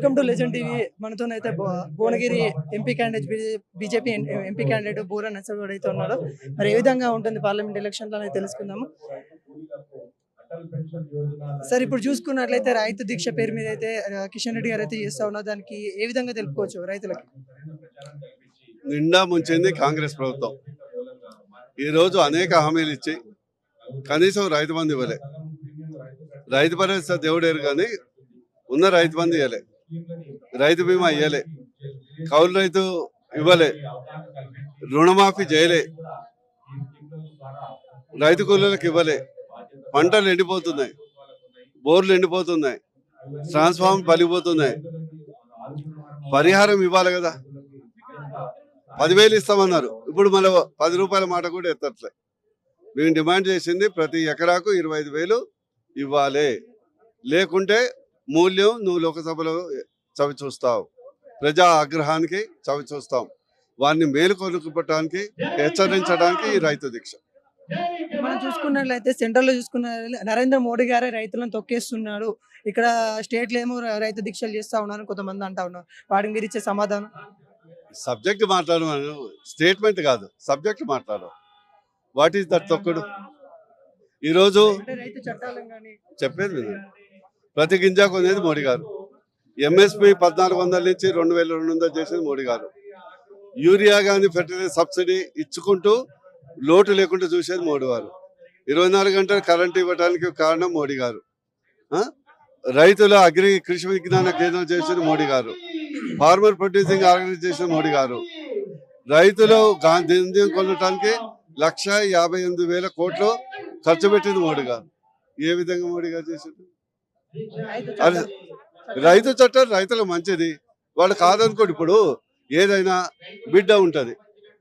Welcome to legend TV. మనతోనైతే Bhuvanagiri MP candidate BJP MP candidate Boora Narsagoud అయితే ఉన్నాడు. మరి ఏ విధంగా ఉంటుంది పార్లమెంట్ ఎలక్షన్లో అనేది తెలుసుకుందాము. సార్, ఇప్పుడు చూసుకున్నట్లయితే రైతు దీక్ష పేరు మీద అయితే కిషన్ రెడ్డి గారు అయితే చేస్తా ఉన్నారు. దానికి ఏ విధంగా తెలుపుకోవచ్చు రైతులకి? నిండా ముంచింది కాంగ్రెస్ ప్రభుత్వం. ఈరోజు అనేక హామీలు ఇచ్చి కనీసం రైతు బంధు ఇవ్వలే. రైతు భరోసా దేవుడేరు కానీ ఉన్న రైతు బంధు ఇవ్వలే, రైతు బీమా ఇవ్వలే, కౌలు రైతు ఇవ్వలే, రుణమాఫీ చేయలే, రైతు కూలీలకు ఇవ్వలే, పంటలు ఎండిపోతున్నాయి, బోర్లు ఎండిపోతున్నాయి, ట్రాన్స్ఫార్మర్ పలిగిపోతున్నాయి. పరిహారం ఇవ్వాలి కదా. 10,000 ఇస్తామన్నారు, ఇప్పుడు మళ్ళీ 10 రూపాయల మాట కూడా ఎత్తట్లే. మేము డిమాండ్ చేసింది ప్రతి ఎకరాకు 25,000 ఇవ్వాలి, లేకుంటే మూల్యం నువ్వు లోకసభలో చవి చూస్తావు, ప్రజా ఆగ్రహానికి చవి చూస్తాం. వారిని మేలుకొనుకోవటానికి హెచ్చరించడానికి ఈ రైతు దీక్ష. మనం చూసుకున్నట్లయితే సెంట్రల్ లో చూసుకున్న నరేంద్ర మోడీ గారే రైతులను తొక్కేస్తున్నాడు, ఇక్కడ స్టేట్ లో ఏమో రైతు దీక్షలు చేస్తా ఉన్నారు కొంతమంది అంటా ఉన్నారు. వాడికి మీరు ఇచ్చే సమాధానం? సబ్జెక్ట్ మాట్లాడమను, స్టేట్మెంట్ కాదు, సబ్జెక్ట్ మాట్లాడు. వాట్ ఈస్ దట్ తొక్కుడు? ఈరోజు చెప్పేది విను. ప్రతి గింజ కొనేది మోడీ గారు. ఎంఎస్పి 1,400 నుంచి 2,200 చేసేది మోడీ గారు. యూరియా కానీ ఫెర్టిలైజర్ సబ్సిడీ ఇచ్చుకుంటూ లోటు లేకుండా చూసేది మోడీ గారు. 24 గంటలు కరెంట్ ఇవ్వడానికి కారణం మోడీ గారు. రైతుల కృషి విజ్ఞాన కేంద్రం చేసేది మోడీ గారు. ఫార్మర్ ప్రొడ్యూసింగ్ ఆర్గనైజేషన్ మోడీ గారు. రైతులు ధాన్యం కొనడానికి 1,58,000 కోట్లు ఖర్చు పెట్టింది మోడీ గారు. ఏ విధంగా మోడీ గారు చేసింది? రైతు చట్టం రైతులకు మంచిది, వాళ్ళు కాదనుకోండి. ఇప్పుడు ఏదైనా బిడ్డ ఉంటుంది,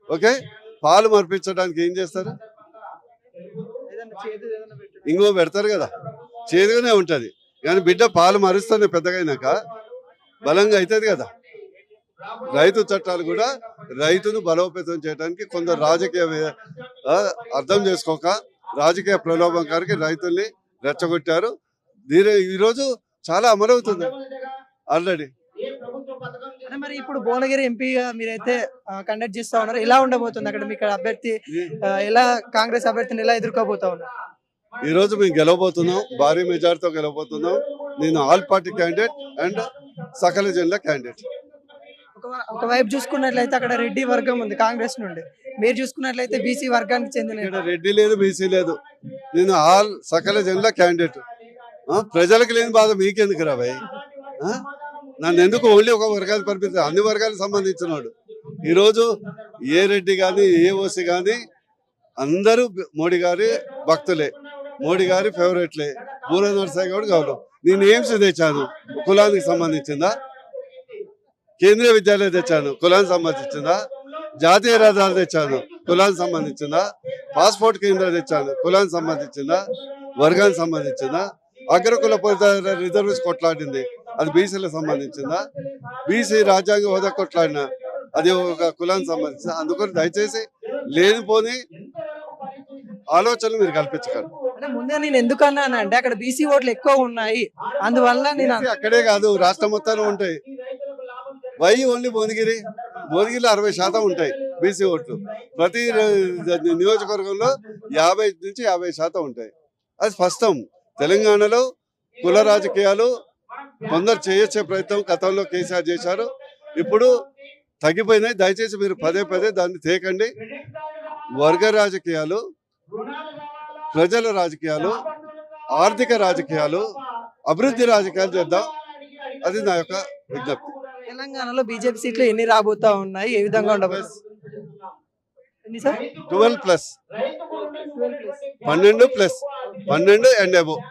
ఓకే, పాలు మర్పించడానికి ఏం చేస్తారు? ఇంకో పెడతారు కదా, చేదుగానే ఉంటుంది. కానీ బిడ్డ పాలు మరుస్తానే పెద్దగైనాక బలంగా అవుతుంది కదా. రైతు చట్టాలు కూడా రైతును బలోపేతం చేయడానికి కొందరు రాజకీయ అర్థం చేసుకోక రాజకీయ ప్రలోభం కారికి రైతుల్ని రెచ్చగొట్టారు. ఈరోజు చాలా అమలవుతుంది ఆల్రెడీ. మరి ఇప్పుడు భువనగిరి ఎంపీగా మీరైతే కండక్ట్ చేస్తా ఉన్నారు, ఎలా ఉండబోతుంది అక్కడ? మీ అభ్యర్థి ఎలా, కాంగ్రెస్ అభ్యర్థిని ఎలా ఎదుర్కోబోతా ఉన్నారు? ఈ రోజు మేము గెలవబోతున్నాం, భారీ మెజార్టీతో గెలవబోతున్నాం. నేను ఆల్ పార్టీ క్యాండిడేట్ అండ్ సకల జిల్లా క్యాండిడేట్. ఒకవైపు చూసుకున్నట్లయితే అక్కడ రెడ్డి వర్గం ఉంది కాంగ్రెస్ నుండి, మీరు చూసుకున్నట్లయితే బీసీ వర్గానికి చెందిన. రెడ్డి లేదు, బీసీ లేదు, నేను ఆల్ సకల జిల్లా క్యాండిడేట్. ప్రజలకు లేని బాధ మీకెందుకు రాబాయ్? నన్ను ఎందుకు ఓన్లీ ఒక వర్గానికి పంపిస్తారు? అన్ని వర్గాలకు సంబంధించిన వాడు. ఈరోజు ఏ రెడ్డి కానీ ఏ ఓసీ కానీ అందరూ మోడీ గారి భక్తులే, మోడీ గారి ఫేవరెట్లే. బూర నర్సగౌడ్ కావాలి. నేను ఎయిమ్స్ తెచ్చాను, కులానికి సంబంధించిందా? కేంద్రీయ విద్యాలయం తెచ్చాను, కులానికి సంబంధించిందా? జాతీయ రహదారులు తెచ్చాను, కులానికి సంబంధించిందా? పాస్పోర్ట్ కేంద్రం తెచ్చాను, కులానికి సంబంధించిందా? వర్గానికి సంబంధించిందా? అగ్రకుల రిజర్వేషన్ కొట్లాడింది, అది బీసీలకు సంబంధించిందా? బీసీ రాజ్యాంగ హోదా కొట్లాడినా అది ఒక కులానికి సంబంధించిందా? అందుకని దయచేసి లేనిపోని ఆలోచనలు మీరు కల్పించగలరు. ముందే నేను ఎందుకన్నా అంటే అక్కడ బీసీ ఓట్లు ఎక్కువ ఉన్నాయి, అందువల్ల నేను అక్కడే కాదు రాష్ట్రం మొత్తంలో ఉంటాయి. వై ఓన్లీ భువనగిరిలో 60% ఉంటాయి బీసీ ఓట్లు. ప్రతి నియోజకవర్గంలో 50 నుంచి 50% ఉంటాయి. అది స్పష్టం. తెలంగాణలో కుల రాజకీయాలు కొందరు చేయొచ్చే ప్రయత్నం గతంలో కేసీఆర్ చేశారు, ఇప్పుడు తగ్గిపోయినాయి. దయచేసి మీరు పదే దాన్ని తేకండి. వర్గ రాజకీయాలు, ప్రజల రాజకీయాలు, ఆర్థిక రాజకీయాలు, అభివృద్ధి రాజకీయాలు చేద్దాం. అది నా యొక్క విజ్ఞప్తి. తెలంగాణలో బీజేపీ సీట్లు ఎన్ని రాబోతా ఉన్నాయి, ఏ విధంగా ఉండబోతుంది? 12+, 12 అండ్ అబోవ్.